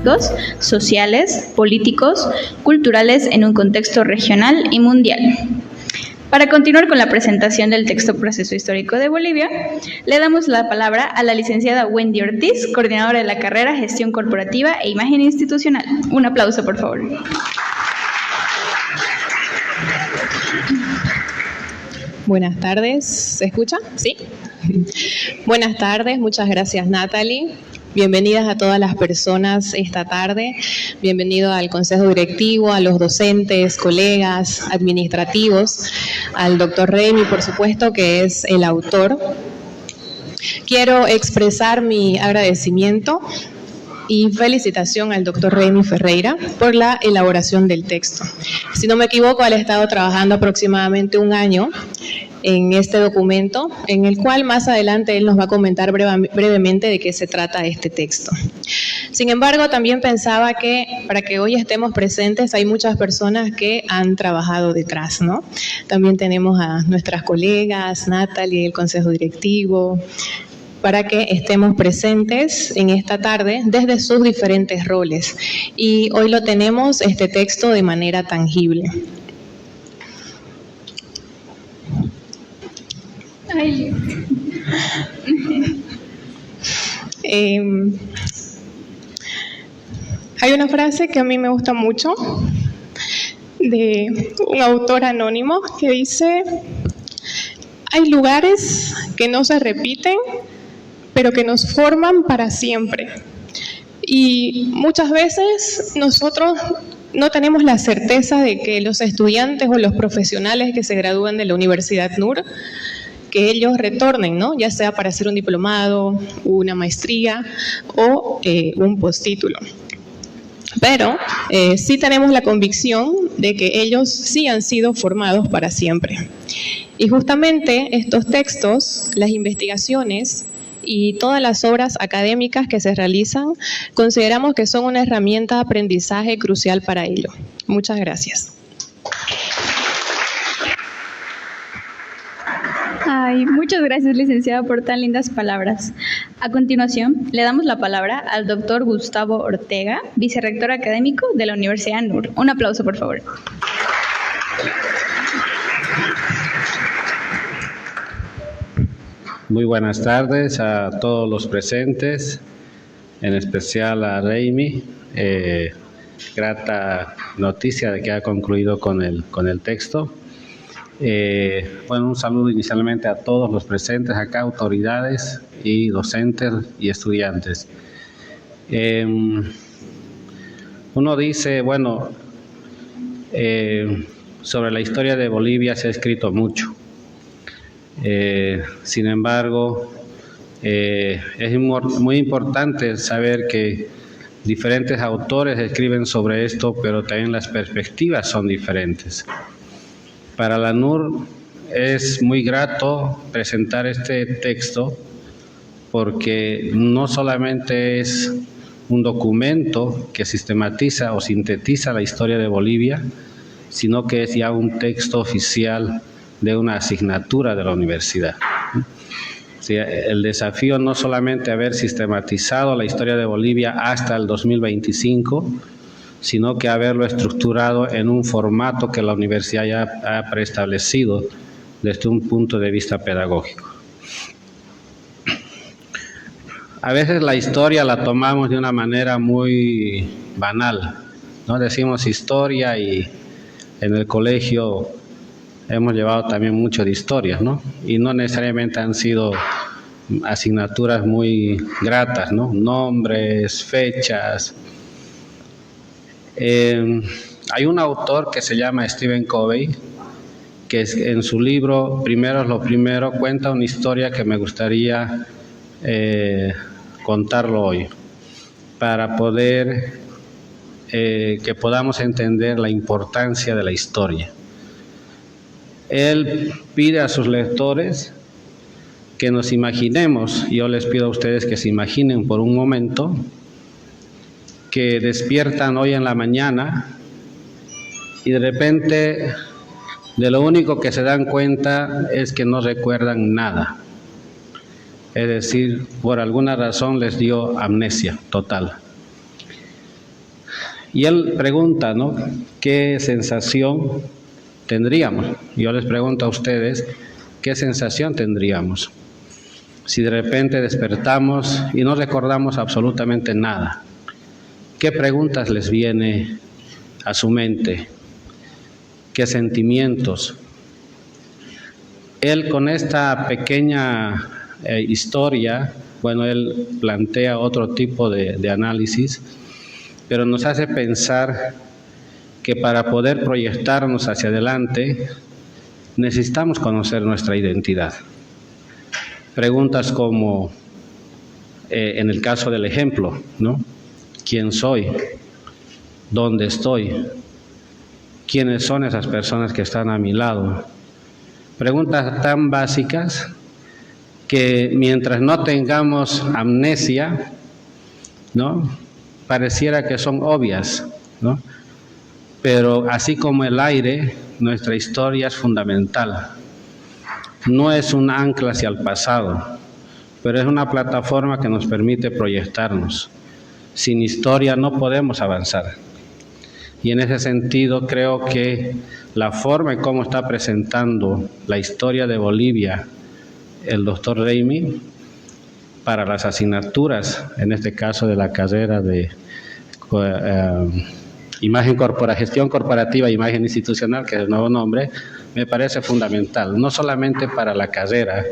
económicos, sociales, políticos, culturales en un contexto regional y mundial. Para continuar con la presentación del texto Proceso Histórico de Bolivia, le damos la palabra a la licenciada Wendy Ortiz, coordinadora de la carrera Gestión Corporativa e Imagen Institucional. Un aplauso, por favor. Buenas tardes, ¿se escucha? ¿Sí? Buenas tardes, muchas gracias Natalie. Bienvenidas a todas las personas esta tarde. Bienvenido al Consejo Directivo, a los docentes, colegas, administrativos, al doctor Remy, por supuesto, que es el autor. Quiero expresar mi agradecimiento y felicitación al doctor Remy Ferreira por la elaboración del texto. Si no me equivoco, él ha estado trabajando aproximadamente un año en este documento, en el cual más adelante él nos va a comentar brevemente de qué se trata este texto. Sin embargo, también pensaba que para que hoy estemos presentes hay muchas personas que han trabajado detrás, ¿no? También tenemos a nuestras colegas, Natalie, el Consejo Directivo, para que estemos presentes en esta tarde desde sus diferentes roles. Y hoy lo tenemos, este texto, de manera tangible. Hay una frase que a mí me gusta mucho de un autor anónimo que dice: hay lugares que no se repiten, pero que nos forman para siempre. Y muchas veces nosotros no tenemos la certeza de que los estudiantes o los profesionales que se gradúan de la Universidad NUR, que ellos retornen, ¿no? Ya sea para hacer un diplomado, una maestría o un postítulo. Pero sí tenemos la convicción de que ellos sí han sido formados para siempre. Y justamente estos textos, las investigaciones y todas las obras académicas que se realizan, consideramos que son una herramienta de aprendizaje crucial para ello. Muchas gracias. Ay, muchas gracias, licenciada, por tan lindas palabras. A continuación, le damos la palabra al doctor Gustavo Ortega, vicerrector académico de la Universidad NUR. Un aplauso, por favor. Muy buenas tardes a todos los presentes, en especial a Remy. Grata noticia de que ha concluido con el texto. Bueno, un saludo inicialmente a todos los presentes acá, autoridades y docentes y estudiantes. Uno dice, bueno, sobre la historia de Bolivia se ha escrito mucho. Sin embargo, es muy importante saber que diferentes autores escriben sobre esto, pero también las perspectivas son diferentes. Para la NUR es muy grato presentar este texto porque no solamente es un documento que sistematiza o sintetiza la historia de Bolivia, sino que es ya un texto oficial de una asignatura de la universidad. O sea, el desafío no solamente haber sistematizado la historia de Bolivia hasta el 2025, sino que haberlo estructurado en un formato que la universidad ya ha preestablecido desde un punto de vista pedagógico. A veces la historia la tomamos de una manera muy banal, ¿no? Decimos historia y en el colegio hemos llevado también mucho de historias, ¿no? Y no necesariamente han sido asignaturas muy gratas, ¿no? Nombres, fechas. Hay un autor que se llama Stephen Covey, que en su libro Primero es lo primero cuenta una historia que me gustaría contarlo hoy, para poder que podamos entender la importancia de la historia. Él pide a sus lectores que nos imaginemos, yo les pido a ustedes que se imaginen por un momento, que despiertan hoy en la mañana y de repente de lo único que se dan cuenta es que no recuerdan nada. Es decir, por alguna razón les dio amnesia total. Y él pregunta, ¿no?, ¿qué sensación tendríamos? Yo les pregunto a ustedes, ¿qué sensación tendríamos si de repente despertamos y no recordamos absolutamente nada? ¿Qué preguntas les viene a su mente? ¿Qué sentimientos? Él, con esta pequeña historia, bueno, él plantea otro tipo de análisis, pero nos hace pensar que para poder proyectarnos hacia adelante necesitamos conocer nuestra identidad. Preguntas como, en el caso del ejemplo, ¿no?, ¿quién soy? ¿Dónde estoy? ¿Quiénes son esas personas que están a mi lado? Preguntas tan básicas que mientras no tengamos amnesia, ¿no?, pareciera que son obvias, ¿no? Pero así como el aire, nuestra historia es fundamental. No es un ancla hacia el pasado, pero es una plataforma que nos permite proyectarnos. Sin historia no podemos avanzar. Y en ese sentido creo que la forma en cómo está presentando la historia de Bolivia el doctor Raimi para las asignaturas, en este caso de la carrera de Gestión Corporativa e Imagen Institucional, que es el nuevo nombre, me parece fundamental, no solamente para la carrera,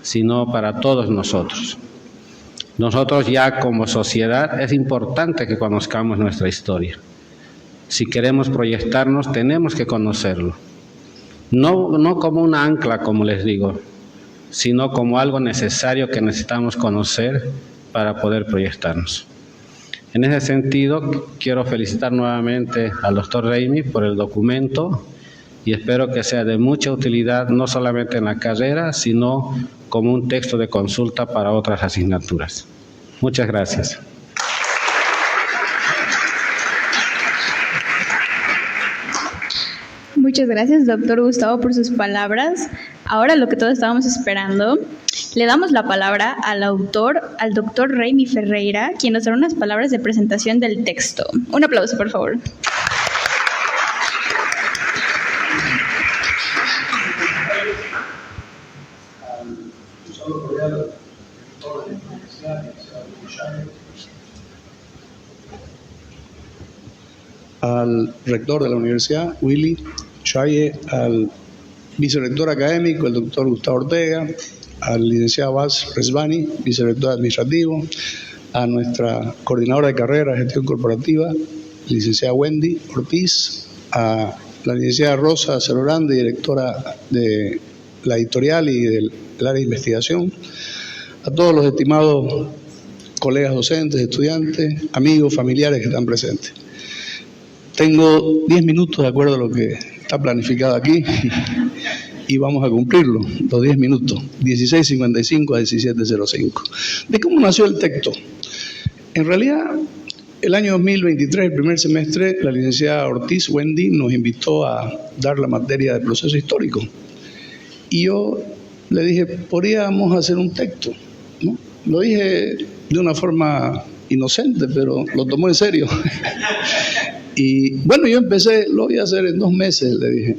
sino para todos nosotros. Nosotros ya como sociedad es importante que conozcamos nuestra historia. Si queremos proyectarnos, tenemos que conocerlo. No como una ancla, como les digo, sino como algo necesario que necesitamos conocer para poder proyectarnos. En ese sentido, quiero felicitar nuevamente al doctor Raimi por el documento y espero que sea de mucha utilidad, no solamente en la carrera, sino como un texto de consulta para otras asignaturas. Muchas gracias. Muchas gracias, doctor Gustavo, por sus palabras. Ahora, lo que todos estábamos esperando, le damos la palabra al autor, al doctor Raimi Ferreira, quien nos dará unas palabras de presentación del texto. Un aplauso, por favor. Al rector de la universidad, Willy Chaye, al vicerrector académico, el doctor Gustavo Ortega, al licenciado Bas Resvani, vicerrector administrativo, a nuestra coordinadora de carrera de gestión corporativa, licenciada Wendy Ortiz, a la licenciada Rosa Cerorande, directora de la editorial y del área de investigación, a todos los estimados colegas docentes, estudiantes, amigos, familiares que están presentes. Tengo 10 minutos de acuerdo a lo que está planificado aquí y vamos a cumplirlo, los 10 minutos, 16:55 a 17:05. ¿De cómo nació el texto? En realidad, el año 2023, el primer semestre, la licenciada Ortiz, Wendy, nos invitó a dar la materia de proceso histórico. Y yo le dije, podríamos hacer un texto, ¿no? Lo dije de una forma inocente, pero lo tomó en serio. Y bueno, yo empecé, lo voy a hacer en 2 meses, le dije,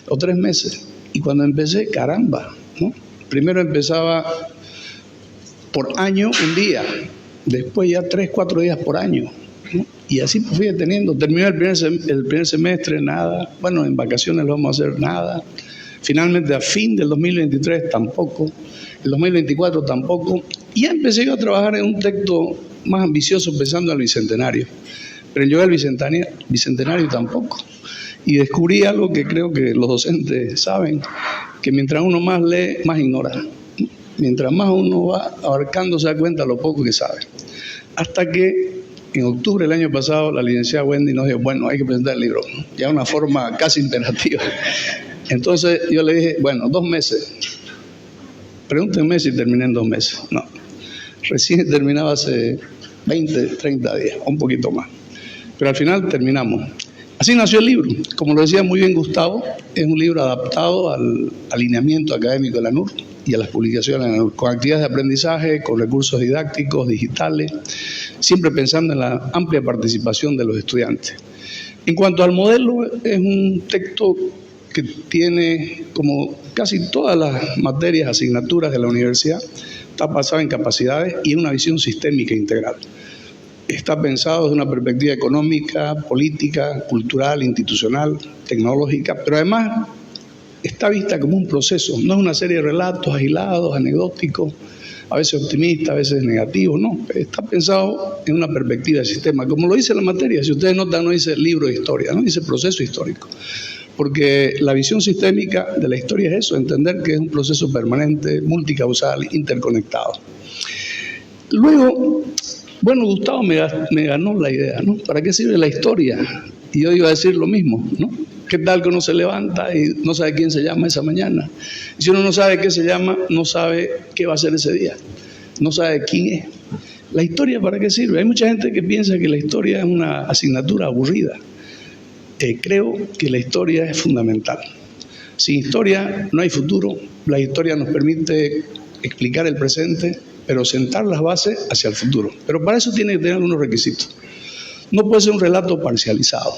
o 3 meses. Y cuando empecé, caramba, ¿no? Primero empezaba por año un día, después ya 3, 4 días por año, ¿no? Y así fui teniendo. Terminé el primer semestre, nada. Bueno, en vacaciones lo vamos a hacer, nada. Finalmente, a fin del 2023, tampoco. El 2024, tampoco. Y ya empecé yo a trabajar en un texto más ambicioso, pensando en el Bicentenario. Pero yo al Bicentenario tampoco. Y descubrí algo que creo que los docentes saben, que mientras uno más lee, más ignora. Mientras más uno va abarcando, se da cuenta de lo poco que sabe. Hasta que en octubre del año pasado, la licenciada Wendy nos dijo, bueno, hay que presentar el libro, ya de una forma casi imperativa. Entonces yo le dije, bueno, 2 meses. Pregúntenme si terminé en 2 meses. No, recién terminaba hace 20, 30 días, un poquito más. Pero al final terminamos. Así nació el libro. Como lo decía muy bien Gustavo, es un libro adaptado al alineamiento académico de la ANUR y a las publicaciones de la ANUR, con actividades de aprendizaje, con recursos didácticos, digitales, siempre pensando en la amplia participación de los estudiantes. En cuanto al modelo, es un texto que tiene, como casi todas las materias, asignaturas de la universidad, está basado en capacidades y en una visión sistémica integral. Está pensado desde una perspectiva económica, política, cultural, institucional, tecnológica, pero además está vista como un proceso, no es una serie de relatos aislados, anecdóticos, a veces optimistas, a veces negativos, no, está pensado en una perspectiva de sistema, como lo dice la materia. Si ustedes notan, no dice libro de historia, no dice proceso histórico, porque la visión sistémica de la historia es eso, entender que es un proceso permanente, multicausal, interconectado. Luego, bueno, Gustavo me ganó la idea, ¿no? ¿Para qué sirve la historia? Y yo iba a decir lo mismo, ¿no? ¿Qué tal que uno se levanta y no sabe quién se llama esa mañana? Y si uno no sabe qué se llama, no sabe qué va a ser ese día, no sabe quién es. ¿La historia para qué sirve? Hay mucha gente que piensa que la historia es una asignatura aburrida. Creo que la historia es fundamental. Sin historia no hay futuro. La historia nos permite explicar el presente, pero sentar las bases hacia el futuro. Pero para eso tiene que tener unos requisitos. No puede ser un relato parcializado,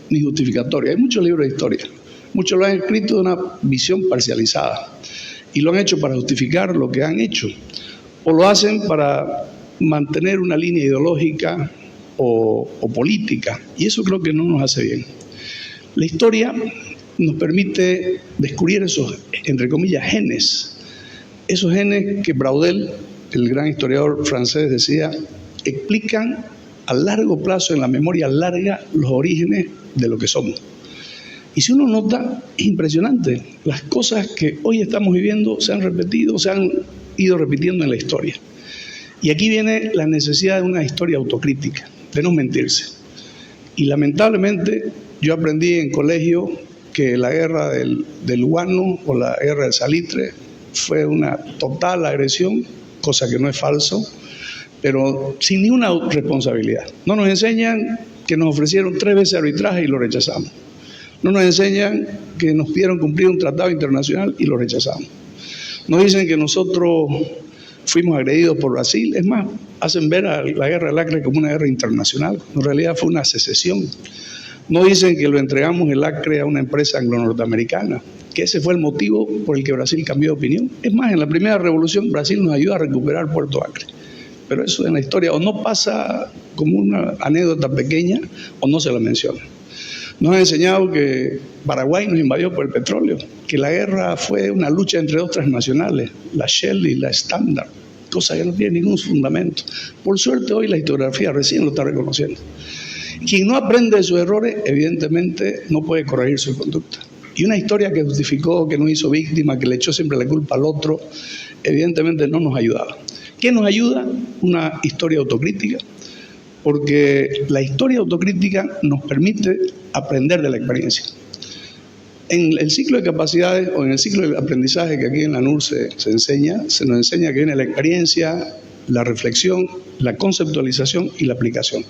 ni justificatorio. Hay muchos libros de historia. Muchos lo han escrito de una visión parcializada. Y lo han hecho para justificar lo que han hecho. O lo hacen para mantener una línea ideológica o política. Y eso creo que no nos hace bien. La historia nos permite descubrir esos, entre comillas, genes. Esos genes que Braudel, el gran historiador francés, decía, explican a largo plazo, en la memoria larga, los orígenes de lo que somos. Y si uno nota, es impresionante. Las cosas que hoy estamos viviendo se han repetido, se han ido repitiendo en la historia. Y aquí viene la necesidad de una historia autocrítica, de no mentirse. Y lamentablemente, yo aprendí en colegio que la guerra del guano o la guerra del salitre fue una total agresión, cosa que no es falso, pero sin ninguna responsabilidad. No nos enseñan que nos ofrecieron 3 veces arbitraje y lo rechazamos. No nos enseñan que nos pidieron cumplir un tratado internacional y lo rechazamos. Nos dicen que nosotros fuimos agredidos por Brasil. Es más, hacen ver a la guerra del Acre como una guerra internacional. En realidad fue una secesión. No dicen que lo entregamos el Acre a una empresa anglo-norteamericana, que ese fue el motivo por el que Brasil cambió de opinión. Es más, en la primera revolución Brasil nos ayudó a recuperar Puerto Acre. Pero eso en la historia o no pasa como una anécdota pequeña o no se la menciona. Nos han enseñado que Paraguay nos invadió por el petróleo, que la guerra fue una lucha entre 2 transnacionales, la Shell y la Standard, cosa que no tiene ningún fundamento. Por suerte hoy la historiografía recién lo está reconociendo. Quien no aprende de sus errores, evidentemente no puede corregir su conducta. Y una historia que justificó, que nos hizo víctima, que le echó siempre la culpa al otro, evidentemente no nos ayudaba. ¿Qué nos ayuda? Una historia autocrítica, porque la historia autocrítica nos permite aprender de la experiencia. En el ciclo de capacidades o en el ciclo de aprendizaje que aquí en la ANUR se enseña, se nos enseña que viene la experiencia, la reflexión, la conceptualización y la aplicación.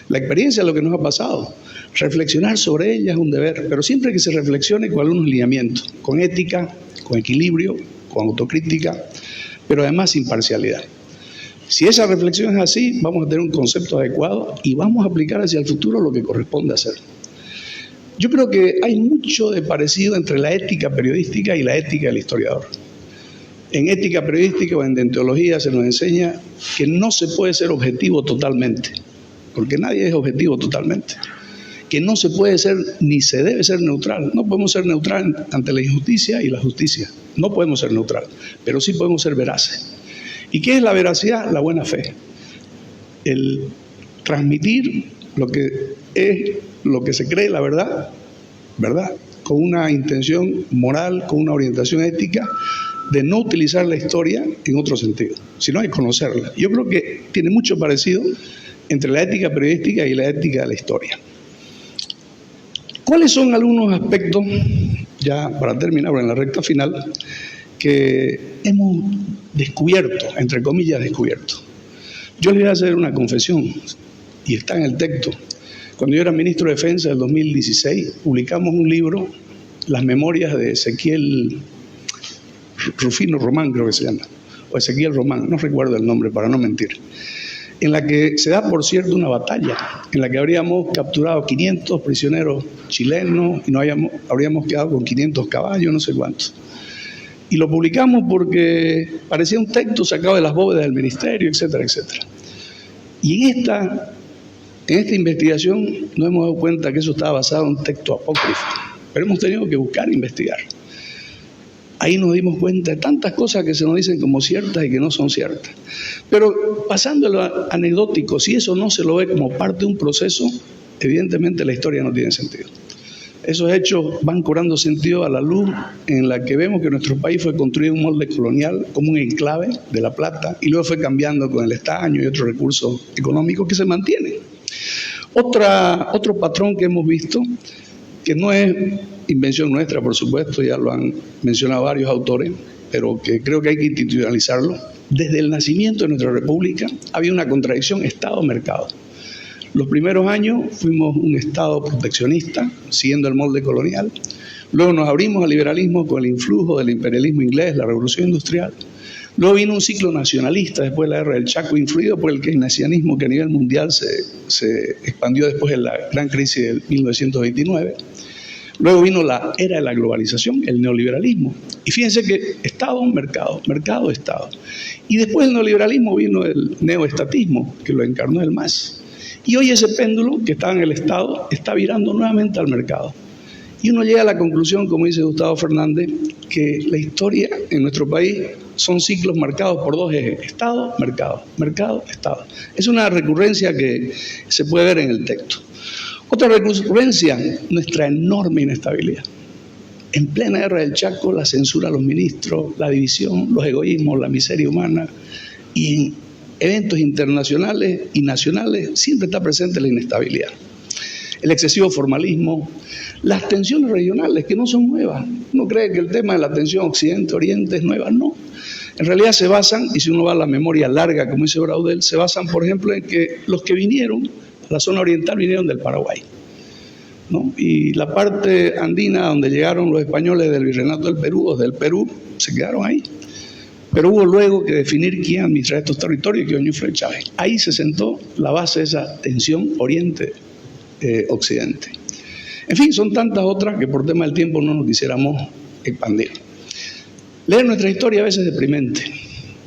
La experiencia es lo que nos ha pasado. Reflexionar sobre ella es un deber, pero siempre que se reflexione con algunos lineamientos, con ética, con equilibrio, con autocrítica, pero además sin parcialidad. Si esa reflexión es así, vamos a tener un concepto adecuado y vamos a aplicar hacia el futuro lo que corresponde hacer. Yo creo que hay mucho de parecido entre la ética periodística y la ética del historiador. En ética periodística o en deontología se nos enseña que no se puede ser objetivo totalmente, porque nadie es objetivo totalmente. Que no se puede ser ni se debe ser neutral. No podemos ser neutral ante la injusticia y la justicia. No podemos ser neutral, pero sí podemos ser veraces. ¿Y qué es la veracidad? La buena fe. El transmitir lo que es, lo que se cree la verdad, ¿verdad? Con una intención moral, con una orientación ética, de no utilizar la historia en otro sentido, sino de conocerla. Yo creo que tiene mucho parecido entre la ética periodística y la ética de la historia. ¿Cuáles son algunos aspectos, ya para terminar en la recta final, que hemos descubierto, entre comillas descubierto? Yo les voy a hacer una confesión, y está en el texto. Cuando yo era ministro de Defensa del 2016, publicamos un libro, Las Memorias de Ezequiel Rufino Román, creo que se llama, o Ezequiel Román, no recuerdo el nombre para no mentir, en la que se da, por cierto, una batalla, en la que habríamos capturado 500 prisioneros chilenos y habríamos quedado con 500 caballos, no sé cuántos. Y lo publicamos porque parecía un texto sacado de las bóvedas del ministerio, etcétera, etcétera. Y en esta investigación nos hemos dado cuenta que eso estaba basado en un texto apócrifo, pero hemos tenido que buscar e investigar. Ahí nos dimos cuenta de tantas cosas que se nos dicen como ciertas y que no son ciertas. Pero pasando a lo anecdótico, si eso no se lo ve como parte de un proceso, evidentemente la historia no tiene sentido. Esos hechos van cobrando sentido a la luz en la que vemos que nuestro país fue construido en un molde colonial como un enclave de la plata y luego fue cambiando con el estaño y otros recursos económicos que se mantienen. Otro patrón que hemos visto, que no es invención nuestra, por supuesto, ya lo han mencionado varios autores, pero que creo que hay que institucionalizarlo. Desde el nacimiento de nuestra república había una contradicción Estado-mercado. Los primeros años fuimos un Estado proteccionista, siguiendo el molde colonial. Luego nos abrimos al liberalismo con el influjo del imperialismo inglés, la revolución industrial. Luego vino un ciclo nacionalista después de la guerra del Chaco, influido por el keynesianismo que a nivel mundial se expandió después de la gran crisis de 1929. Luego vino la era de la globalización, el neoliberalismo. Y fíjense que Estado, mercado, mercado, Estado. Y después del neoliberalismo vino el neoestatismo, que lo encarnó el MAS. Y hoy ese péndulo que estaba en el Estado está virando nuevamente al mercado. Y uno llega a la conclusión, como dice Gustavo Fernández, que la historia en nuestro país son ciclos marcados por dos ejes: Estado, mercado, mercado, Estado. Es una recurrencia que se puede ver en el texto. Otra recurrencia, nuestra enorme inestabilidad. En plena guerra del Chaco, la censura a los ministros, la división, los egoísmos, la miseria humana, y en eventos internacionales y nacionales siempre está presente la inestabilidad. El excesivo formalismo, las tensiones regionales que no son nuevas. Uno cree que el tema de la tensión Occidente-Oriente es nueva, no. En realidad se basan, y si uno va a la memoria larga, como dice Braudel, se basan, por ejemplo, en que los que vinieron a la zona oriental vinieron del Paraguay, ¿no? Y la parte andina donde llegaron los españoles del Virreinato del Perú o del Perú, se quedaron ahí. Pero hubo luego que definir quién administra estos territorios y que Ñuflo Chávez. Ahí se sentó la base de esa tensión Oriente-Occidente. En fin, son tantas otras que por tema del tiempo no nos quisiéramos expandir. Leer nuestra historia a veces es deprimente.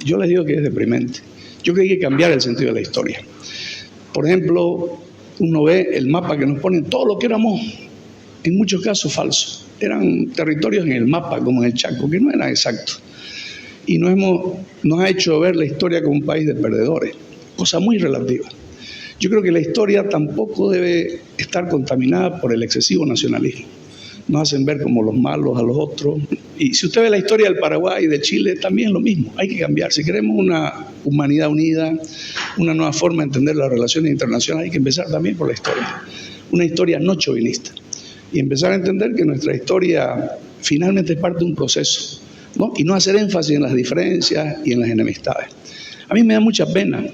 Yo les digo que es deprimente. Yo creo que hay que cambiar el sentido de la historia. Por ejemplo, uno ve el mapa que nos ponen, todo lo que éramos, en muchos casos falsos. Eran territorios en el mapa, como en el Chaco, que no eran exactos. Y nos ha hecho ver la historia como un país de perdedores, cosa muy relativa. Yo creo que la historia tampoco debe estar contaminada por el excesivo nacionalismo. Nos hacen ver como los malos a los otros. Y si usted ve la historia del Paraguay y de Chile, también es lo mismo. Hay que cambiar. Si queremos una humanidad unida, una nueva forma de entender las relaciones internacionales, hay que empezar también por la historia. Una historia no chauvinista. Y empezar a entender que nuestra historia finalmente es parte de un proceso, ¿no? Y no hacer énfasis en las diferencias y en las enemistades. A mí me da mucha pena.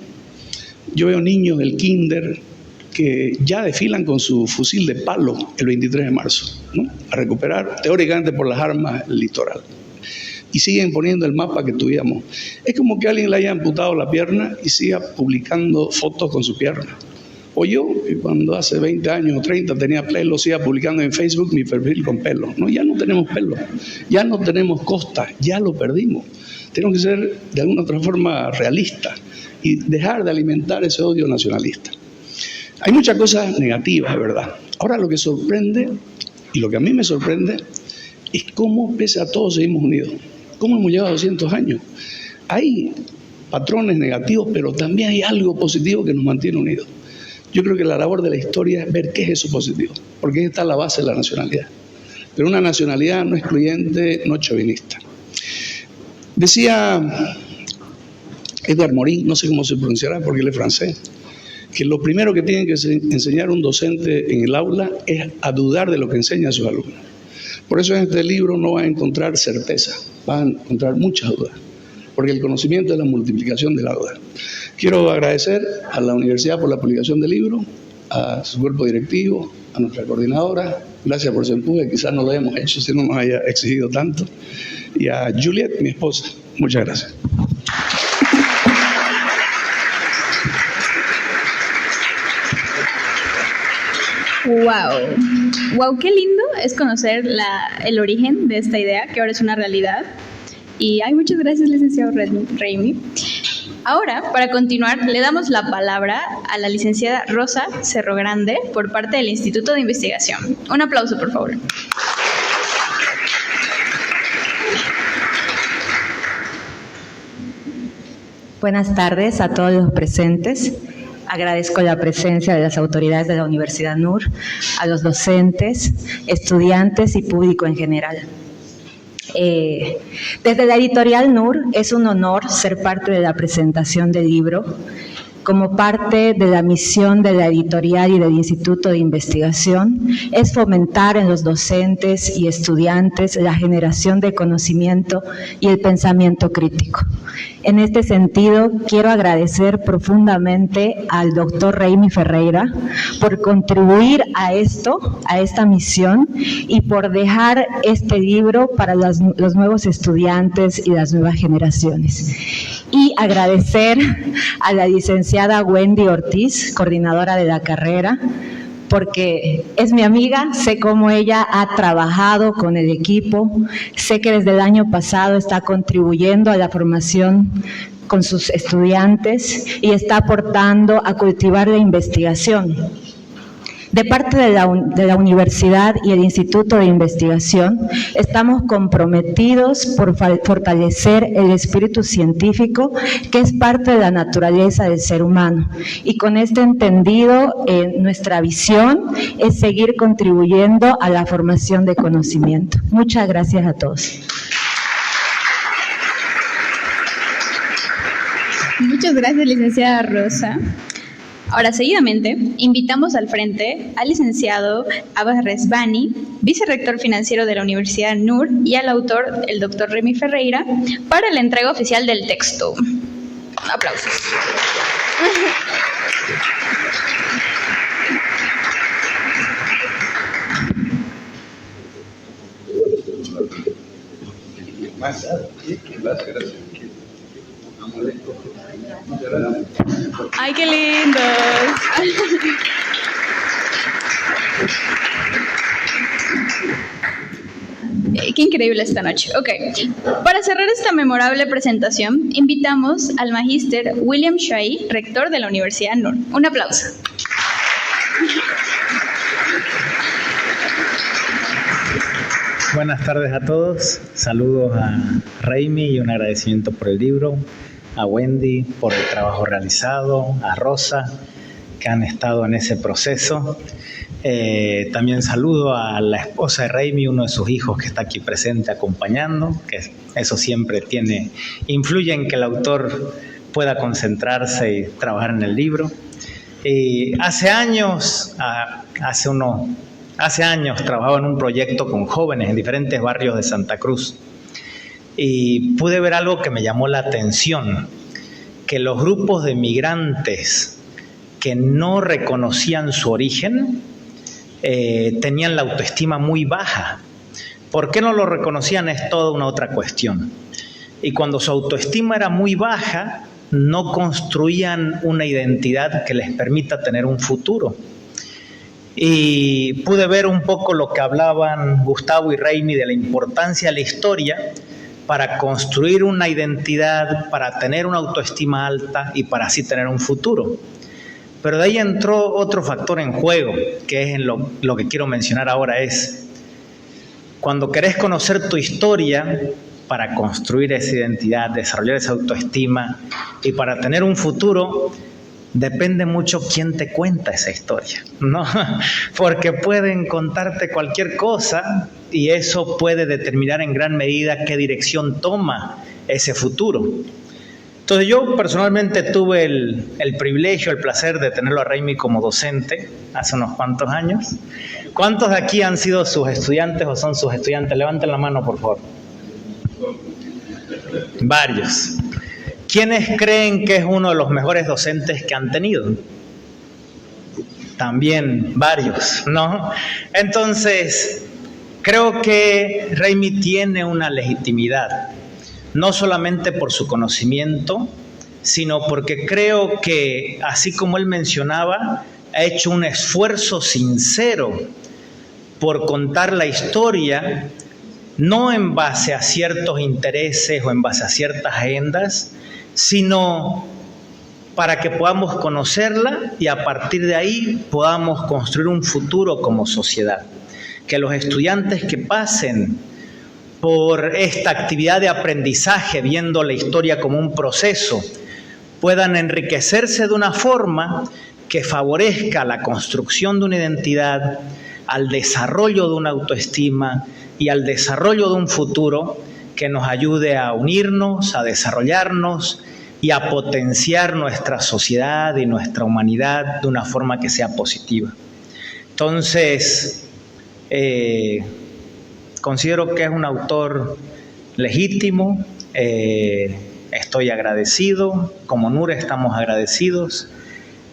Yo veo niños del kinder que ya desfilan con su fusil de palo el 23 de marzo, ¿no? A recuperar teóricamente por las armas el litoral. Y siguen poniendo el mapa que tuvimos. Es como que alguien le haya amputado la pierna y siga publicando fotos con su pierna. O yo, que cuando hace 20 años o 30 tenía pelo, siga publicando en Facebook mi perfil con pelo. No, ya no tenemos pelo, ya no tenemos costa, ya lo perdimos. Tenemos que ser de alguna otra forma realistas y dejar de alimentar ese odio nacionalista. Hay muchas cosas negativas, de verdad. Ahora lo que sorprende, y lo que a mí me sorprende, es cómo pese a todo seguimos unidos. Cómo hemos llegado a 200 años. Hay patrones negativos, pero también hay algo positivo que nos mantiene unidos. Yo creo que la labor de la historia es ver qué es eso positivo, porque ahí está la base de la nacionalidad. Pero una nacionalidad no excluyente, no chauvinista. Decía Edouard Morin, no sé cómo se pronunciará porque él es francés, que lo primero que tiene que enseñar un docente en el aula es a dudar de lo que enseña a sus alumnos. Por eso en este libro no van a encontrar certeza, van a encontrar muchas dudas, porque el conocimiento es la multiplicación de la duda. Quiero agradecer a la universidad por la publicación del libro, a su cuerpo directivo, a nuestra coordinadora. Gracias por su empuje, quizás no lo hayamos hecho si no nos haya exigido tanto. Y a Juliet, mi esposa. Muchas gracias. Wow, qué lindo es conocer el origen de esta idea, que ahora es una realidad. Y muchas gracias, licenciado Raimi. Ahora, para continuar, le damos la palabra a la licenciada Rosa Cerro Grande por parte del Instituto de Investigación. Un aplauso, por favor. Buenas tardes a todos los presentes. Agradezco la presencia de las autoridades de la Universidad NUR, a los docentes, estudiantes y público en general. Desde la editorial NUR es un honor ser parte de la presentación del libro. Como parte de la misión de la editorial y del Instituto de Investigación, es fomentar en los docentes y estudiantes la generación de conocimiento y el pensamiento crítico. En este sentido, quiero agradecer profundamente al doctor Raimi Ferreira por contribuir a esta misión y por dejar este libro para los nuevos estudiantes y las nuevas generaciones. Y agradecer a la licenciada Wendy Ortiz, coordinadora de la carrera, porque es mi amiga, sé cómo ella ha trabajado con el equipo, sé que desde el año pasado está contribuyendo a la formación con sus estudiantes y está aportando a cultivar la investigación. De parte de la universidad y el Instituto de Investigación, estamos comprometidos por fortalecer el espíritu científico, que es parte de la naturaleza del ser humano. Y con este entendido, nuestra visión es seguir contribuyendo a la formación de conocimiento. Muchas gracias a todos. Muchas gracias, licenciada Rosa. Ahora, seguidamente, invitamos al frente al licenciado Abbas Rezvani, vicerrector financiero de la Universidad NUR, y al autor, el doctor Raimi Ferreira, para la entrega oficial del texto. Aplausos. Gracias. ¡Ay, qué lindos! Qué increíble esta noche. Ok, para cerrar esta memorable presentación, invitamos al magíster William Shai, rector de la Universidad NUR. Un aplauso. Buenas tardes a todos. Saludos a Raimi y un agradecimiento por el libro, a Wendy por el trabajo realizado, a Rosa, que han estado en ese proceso. También saludo a la esposa de Raimi, uno de sus hijos que está aquí presente acompañando, que eso siempre influye en que el autor pueda concentrarse y trabajar en el libro. Hace años trabajaba en un proyecto con jóvenes en diferentes barrios de Santa Cruz. Y pude ver algo que me llamó la atención, que los grupos de migrantes que no reconocían su origen tenían la autoestima muy baja. ¿Por qué no lo reconocían? Es toda una otra cuestión. Y cuando su autoestima era muy baja, no construían una identidad que les permita tener un futuro. Y pude ver un poco lo que hablaban Gustavo y Raimi de la importancia de la historia para construir una identidad, para tener una autoestima alta y para así tener un futuro. Pero de ahí entró otro factor en juego, que es en lo que quiero mencionar ahora, es cuando querés conocer tu historia para construir esa identidad, desarrollar esa autoestima y para tener un futuro, depende mucho quién te cuenta esa historia, ¿no? Porque pueden contarte cualquier cosa y eso puede determinar en gran medida qué dirección toma ese futuro. Entonces yo personalmente tuve el privilegio, el placer de tenerlo a Raimi como docente hace unos cuantos años. ¿Cuántos de aquí han sido sus estudiantes o son sus estudiantes? Levanten la mano, por favor. Varios. ¿Quiénes creen que es uno de los mejores docentes que han tenido? también varios, ¿no? Entonces, creo que Raimi tiene una legitimidad, no solamente por su conocimiento, sino porque creo que, así como él mencionaba, ha hecho un esfuerzo sincero por contar la historia, no en base a ciertos intereses o en base a ciertas agendas, sino para que podamos conocerla y a partir de ahí podamos construir un futuro como sociedad. Que los estudiantes que pasen por esta actividad de aprendizaje, viendo la historia como un proceso, puedan enriquecerse de una forma que favorezca la construcción de una identidad, al desarrollo de una autoestima y al desarrollo de un futuro que nos ayude a unirnos, a desarrollarnos y a potenciar nuestra sociedad y nuestra humanidad de una forma que sea positiva. Entonces, considero que es un autor legítimo, estoy agradecido, como NUR estamos agradecidos,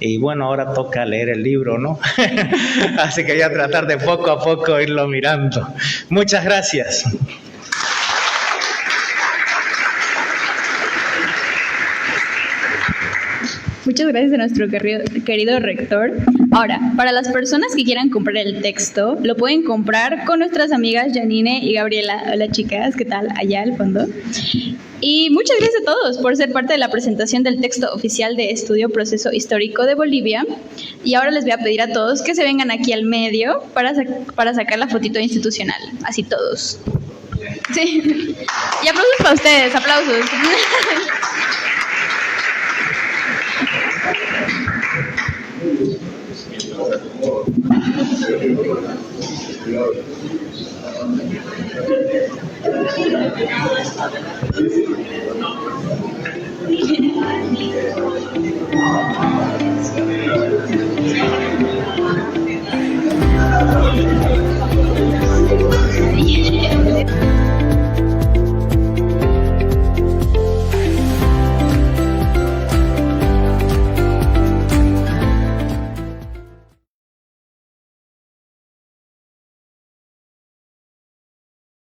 y bueno, ahora toca leer el libro, ¿no? Así que voy a tratar de poco a poco irlo mirando. Muchas gracias. Muchas gracias a nuestro querido rector. Ahora, para las personas que quieran comprar el texto, lo pueden comprar con nuestras amigas Janine y Gabriela. Hola chicas, ¿qué tal? Allá al fondo. Y muchas gracias a todos por ser parte de la presentación del texto oficial de Estudio Proceso Histórico de Bolivia. Y ahora les voy a pedir a todos que se vengan aquí al medio para sacar la fotito institucional. Así todos. Sí. Y aplausos para ustedes, aplausos.